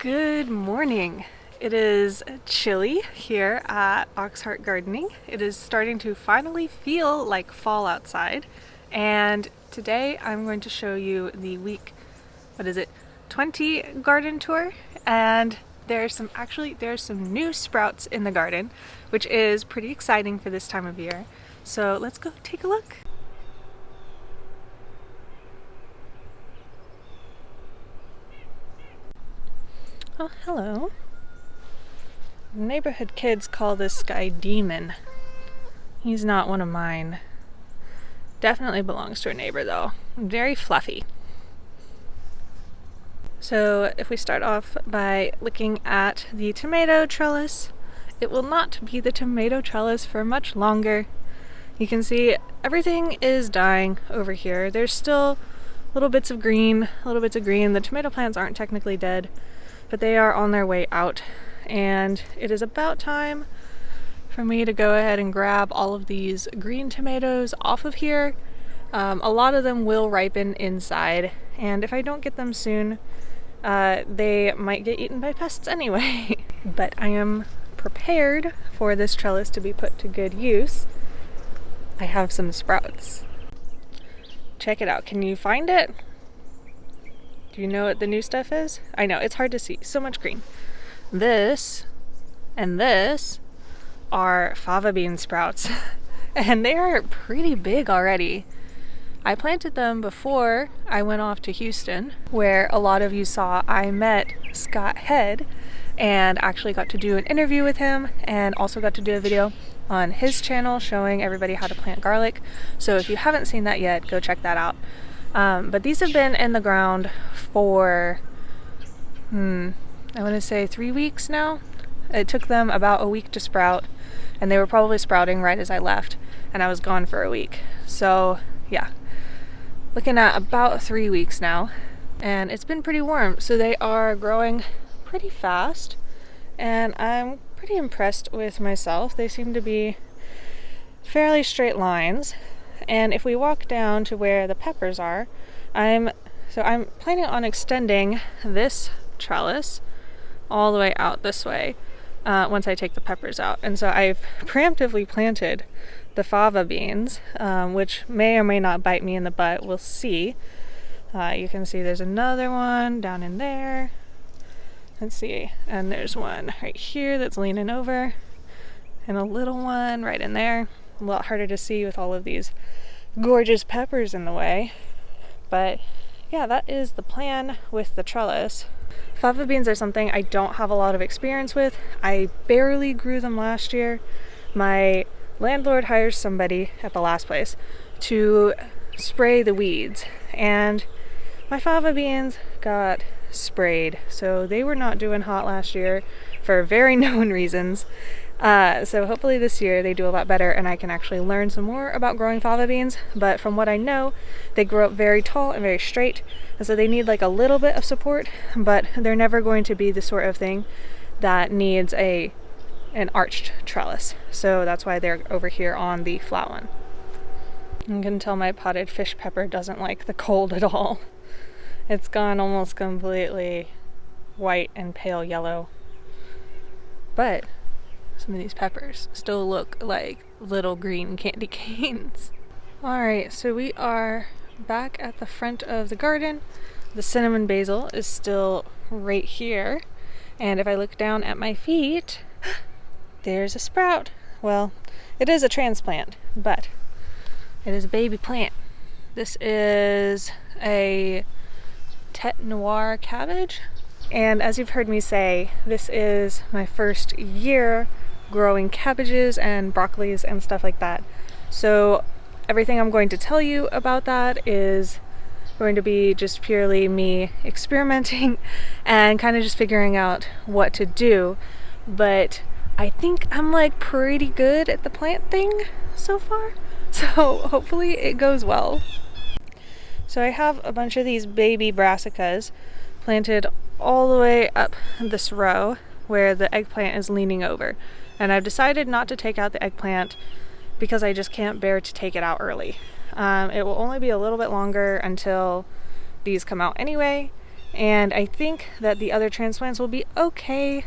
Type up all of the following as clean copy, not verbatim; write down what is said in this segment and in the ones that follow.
Good morning. It is chilly here at Auxhart Gardening. It is starting to finally feel like fall outside, and today I'm going to show you the week, 20 garden tour, and there's some new sprouts in the garden, which is pretty exciting for this time of year. So let's go take a look. Oh, hello. Neighborhood kids call this guy Demon. He's not one of mine. Definitely belongs to a neighbor though. Very fluffy. So if we start off by looking at the tomato trellis, it will not be the tomato trellis for much longer. You can see everything is dying over here. There's still little bits of green. The tomato plants aren't technically dead, but they are on their way out, and it is about time for me to go ahead and grab all of these green tomatoes off of here. A lot of them will ripen inside, and if I don't get them soon, they might get eaten by pests anyway. But I am prepared for this trellis to be put to good use. I have some sprouts. Check it out. Can you find it? Do you know what the new stuff is? I know, it's hard to see. So much green. This and this are fava bean sprouts. And they are pretty big already. I planted them before I went off to Houston, where a lot of you saw I met Scott Head and actually got to do an interview with him, and also got to do a video on his channel showing everybody how to plant garlic. So if you haven't seen that yet, go check that out. But these have been in the ground for, I want to say 3 weeks now. It took them about a week to sprout, and they were probably sprouting right as I left, and I was gone for a week. So yeah, looking at about 3 weeks now, and it's been pretty warm, so they are growing pretty fast, and I'm pretty impressed with myself. They seem to be fairly straight lines. And if we walk down to where the peppers are, I'm planning on extending this trellis all the way out this way once I take the peppers out. And so I've preemptively planted the fava beans, which may or may not bite me in the butt. We'll see. You can see there's another one down in there. Let's see. And there's one right here that's leaning over, and a little one right in there. A lot harder to see with all of these gorgeous peppers in the way. But yeah, that is the plan with the trellis. Fava beans are something I don't have a lot of experience with. I barely grew them last year. My landlord hires somebody at the last place to spray the weeds, and my fava beans got sprayed, so they were not doing hot last year for very known reasons. So hopefully this year they do a lot better, and I can actually learn some more about growing fava beans. But from what I know, they grow up very tall and very straight, and so they need like a little bit of support, but they're never going to be the sort of thing that needs an arched trellis. So that's why they're over here on the flat one. You can tell my potted fish pepper doesn't like the cold at all. It's gone almost completely white and pale yellow. But some of these peppers still look like little green candy canes. Alright, so we are back at the front of the garden. The cinnamon basil is still right here. And if I look down at my feet, there's a sprout. Well, it is a transplant, but it is a baby plant. This is a Tete Noir cabbage. And as you've heard me say, this is my first year growing cabbages and broccolis and stuff like that. So everything I'm going to tell you about that is going to be just purely me experimenting and kind of just figuring out what to do. But I think I'm like pretty good at the plant thing so far. So hopefully it goes well. So I have a bunch of these baby brassicas planted all the way up this row where the eggplant is leaning over. And I've decided not to take out the eggplant because I just can't bear to take it out early. It will only be a little bit longer until these come out anyway, And I think that the other transplants will be okay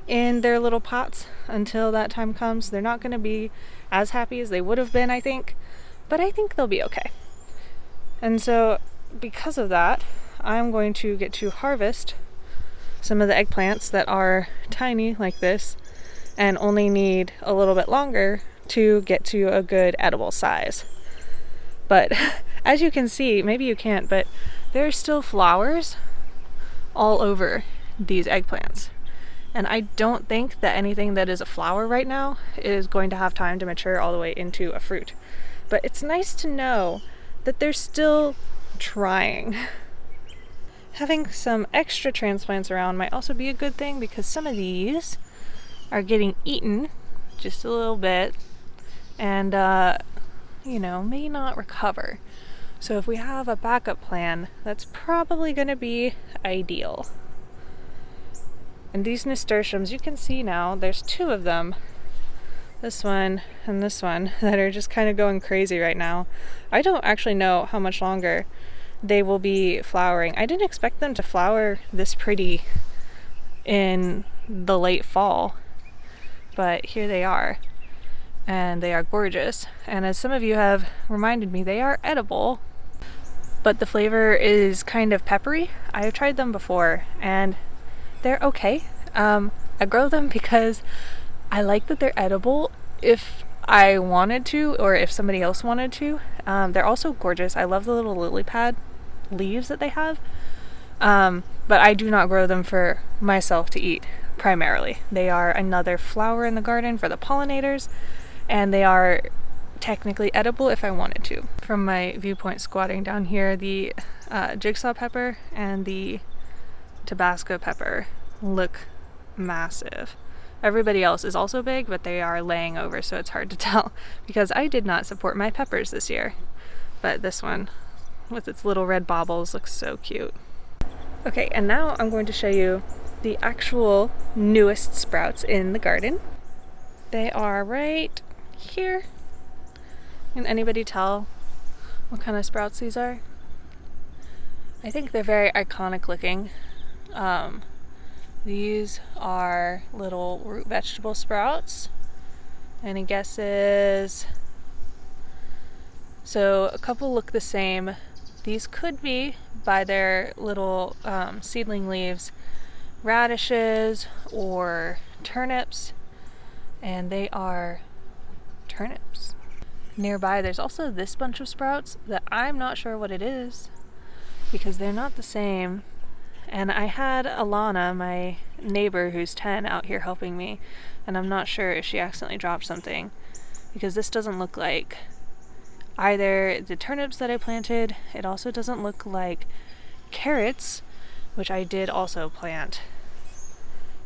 in their little pots until that time comes. They're not going to be as happy as they would have been, I think, but I think they'll be okay. And so because of that, I'm going to get to harvest some of the eggplants that are tiny like this and only need a little bit longer to get to a good edible size. But as you can see, maybe you can't, but there's still flowers all over these eggplants. And I don't think that anything that is a flower right now is going to have time to mature all the way into a fruit. But it's nice to know that they're still trying. Having some extra transplants around might also be a good thing, because some of these are getting eaten just a little bit and may not recover. So if we have a backup plan, that's probably going to be ideal. And these nasturtiums, you can see now, there's two of them, this one and this one, that are just kind of going crazy right now. I don't actually know how much longer they will be flowering. I didn't expect them to flower this pretty in the late fall, but here they are, and they are gorgeous. And as some of you have reminded me, they are edible, but the flavor is kind of peppery. I have tried them before and they're okay. I grow them because I like that they're edible if I wanted to, or if somebody else wanted to. They're also gorgeous. I love the little lily pad leaves that they have. But I do not grow them for myself to eat primarily. They are another flower in the garden for the pollinators, and they are technically edible if I wanted to. From my viewpoint squatting down here, the jigsaw pepper and the Tabasco pepper look massive. Everybody else is also big, but they are laying over, so it's hard to tell because I did not support my peppers this year. But this one with its little red baubles looks so cute. Okay, and now I'm going to show you the actual newest sprouts in the garden. They are right here. Can anybody tell what kind of sprouts these are? I think they're very iconic looking. These are little root vegetable sprouts. Any guesses? So a couple look the same. These could be, by their little seedling leaves, radishes or turnips, and they are turnips. Nearby there's also this bunch of sprouts that I'm not sure what it is because they're not the same. And I had Alana, my neighbor who's 10, out here helping me, and I'm not sure if she accidentally dropped something because this doesn't look like either the turnips that I planted. It also doesn't look like carrots, which I did also plant.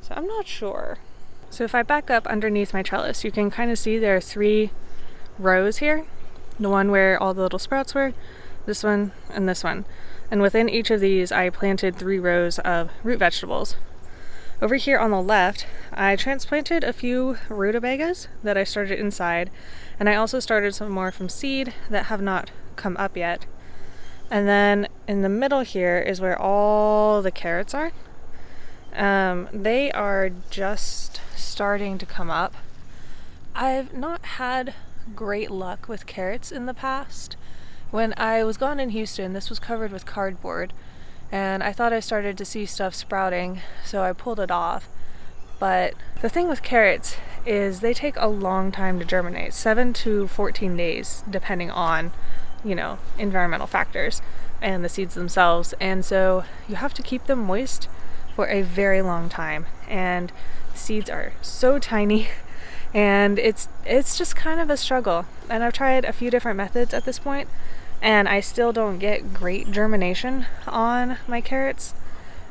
So I'm not sure. So if I back up underneath my trellis, you can kind of see there are 3 rows here. The one where all the little sprouts were, this one, and this one. And within each of these, I planted 3 rows of root vegetables. Over here on the left, I transplanted a few rutabagas that I started inside, and I also started some more from seed that have not come up yet. And then in the middle here is where all the carrots are. They are just starting to come up. I've not had great luck with carrots in the past. When I was gone in Houston, this was covered with cardboard, and I thought I started to see stuff sprouting, so I pulled it off. But the thing with carrots is they take a long time to germinate, 7 to 14 days, depending on, environmental factors and the seeds themselves. And so you have to keep them moist for a very long time. And the seeds are so tiny, and it's just kind of a struggle. And I've tried a few different methods at this point, and I still don't get great germination on my carrots,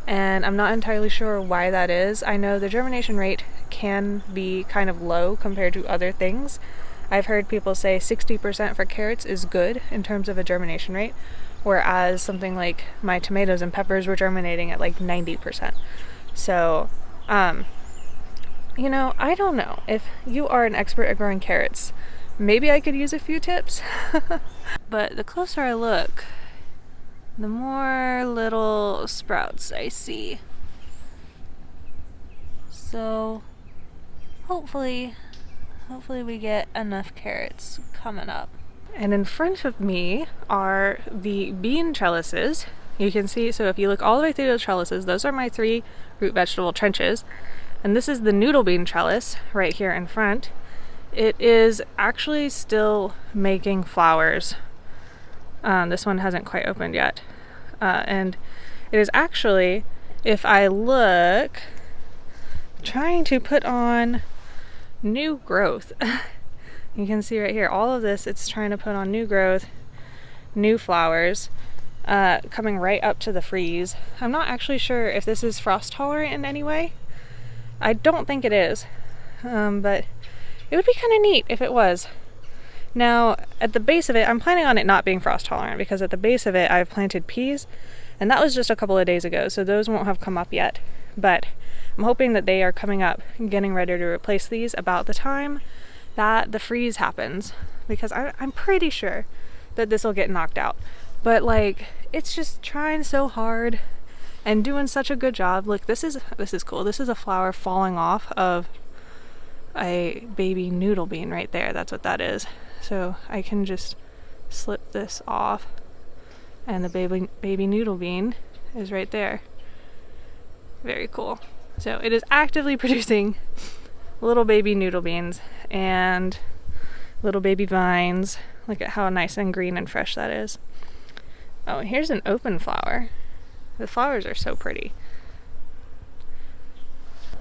and I'm not entirely sure why that is. I know the germination rate can be kind of low compared to other things. I've heard people say 60% for carrots is good in terms of a germination rate, whereas something like my tomatoes and peppers were germinating at like 90%. So, I don't know. If you are an expert at growing carrots, maybe I could use a few tips. But the closer I look, the more little sprouts I see. So hopefully we get enough carrots coming up. And in front of me are the bean trellises. You can see, so if you look all the way through the trellises, those are my 3 root vegetable trenches. And this is the noodle bean trellis right here in front. It is actually still making flowers. This one hasn't quite opened yet. And it is actually, if I look, trying to put on new growth. You can see right here, all of this, it's trying to put on new growth, new flowers, coming right up to the freeze. I'm not actually sure if this is frost tolerant in any way. I don't think it is, but it would be kind of neat if it was. Now, at the base of it, I'm planning on it not being frost tolerant because at the base of it, I've planted peas, and that was just a couple of days ago, so those won't have come up yet. But I'm hoping that they are coming up and getting ready to replace these about the time that the freeze happens, because I'm pretty sure that this will get knocked out. But like, it's just trying so hard and doing such a good job. Look, this is cool. This is a flower falling off of a baby noodle bean right there. That's what that is. So I can just slip this off, and the baby noodle bean is right there. Very cool. So it is actively producing little baby noodle beans and little baby vines. Look at how nice and green and fresh that is. Oh, and here's an open flower. The flowers are so pretty.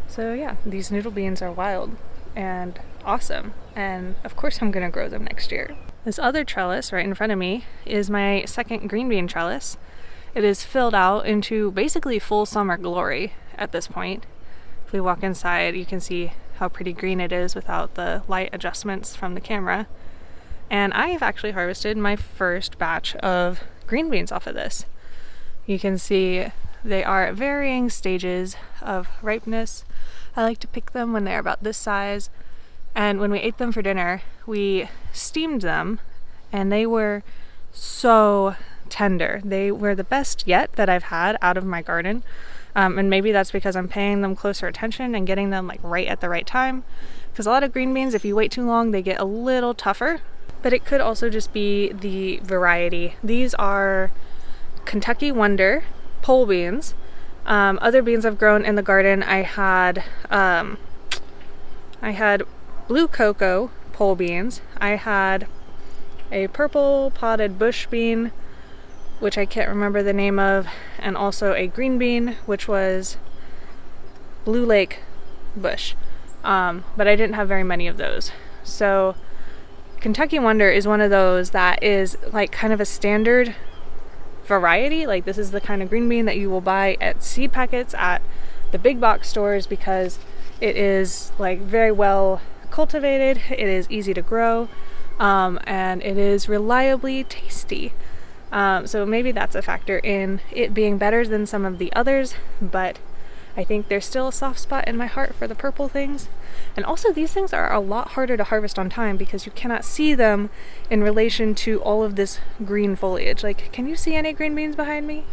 So yeah, these noodle beans are wild and awesome, and of course I'm gonna grow them next year. This other trellis right in front of me is my second green bean trellis. It is filled out into basically full summer glory at this point. If we walk inside, you can see how pretty green it is without the light adjustments from the camera. And I have actually harvested my first batch of green beans off of this. You can see they are at varying stages of ripeness. I like to pick them when they're about this size. And when we ate them for dinner, we steamed them, and they were so tender. They were the best yet that I've had out of my garden. And maybe that's because I'm paying them closer attention and getting them like right at the right time. Because a lot of green beans, if you wait too long, they get a little tougher. But it could also just be the variety. These are Kentucky Wonder pole beans. Other beans I've grown in the garden, I had blue cocoa pole beans. I had a purple potted bush bean, which I can't remember the name of, and also a green bean, which was Blue Lake bush. But I didn't have very many of those. So Kentucky Wonder is one of those that is like kind of a standard variety. Like, this is the kind of green bean that you will buy at seed packets at the big box stores because it is like very well cultivated, it is easy to grow, and it is reliably tasty. So maybe that's a factor in it being better than some of the others, but I think there's still a soft spot in my heart for the purple things. And also, these things are a lot harder to harvest on time because you cannot see them in relation to all of this green foliage. Like, can you see any green beans behind me?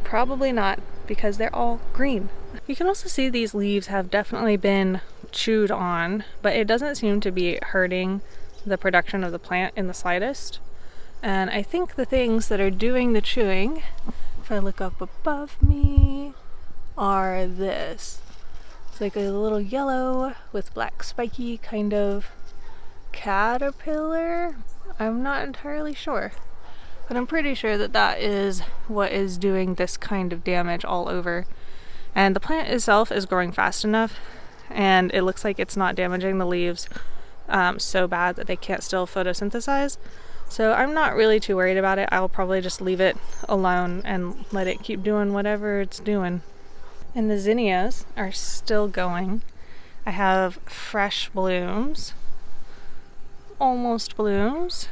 Probably not, because they're all green. You can also see these leaves have definitely been chewed on, but it doesn't seem to be hurting the production of the plant in the slightest. And I think the things that are doing the chewing, if I look up above me, are this. It's like a little yellow with black spiky kind of caterpillar. I'm not entirely sure, but I'm pretty sure that that is what is doing this kind of damage all over. And the plant itself is growing fast enough, and it looks like it's not damaging the leaves so bad that they can't still photosynthesize. So I'm not really too worried about it. I'll probably just leave it alone and let it keep doing whatever it's doing. And the zinnias are still going. I have fresh blooms, almost blooms,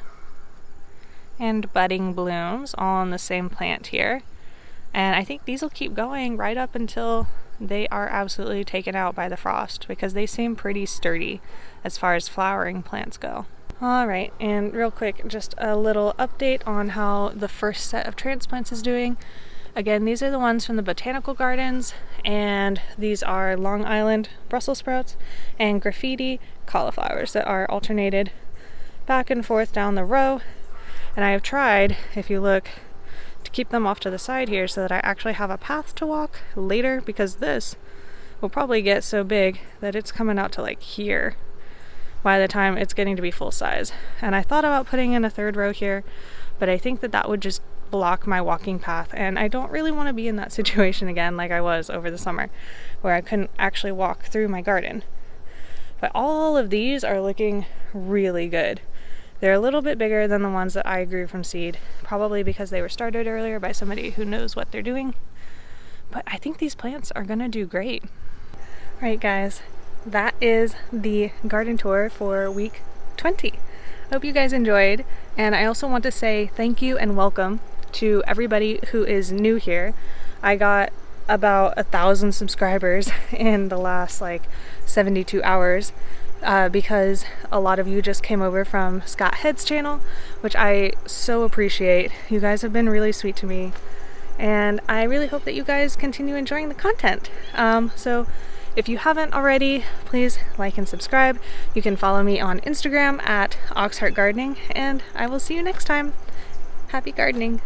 and budding blooms all on the same plant here. And I think these will keep going right up until they are absolutely taken out by the frost, because they seem pretty sturdy as far as flowering plants go. Alright, and real quick, just a little update on how the first set of transplants is doing. Again, these are the ones from the botanical gardens, and these are Long Island Brussels sprouts and graffiti cauliflowers that are alternated back and forth down the row. And I have tried, if you look, to keep them off to the side here so that I actually have a path to walk later, because this will probably get so big that it's coming out to like here by the time it's getting to be full size. And I thought about putting in a third row here, but I think that that would just block my walking path, and I don't really want to be in that situation again like I was over the summer where I couldn't actually walk through my garden. But all of these are looking really good. They're a little bit bigger than the ones that I grew from seed, probably because they were started earlier by somebody who knows what they're doing. But I think these plants are gonna do great. Alright guys, that is the garden tour for week 20. I hope you guys enjoyed, and I also want to say thank you and welcome to everybody who is new here. I got about 1,000 subscribers in the last like 72 hours because a lot of you just came over from Scott Head's channel, which I so appreciate. You guys have been really sweet to me, and I really hope that you guys continue enjoying the content. So if you haven't already, please like and subscribe. You can follow me on Instagram at Auxhart Gardening, and I will see you next time. Happy gardening!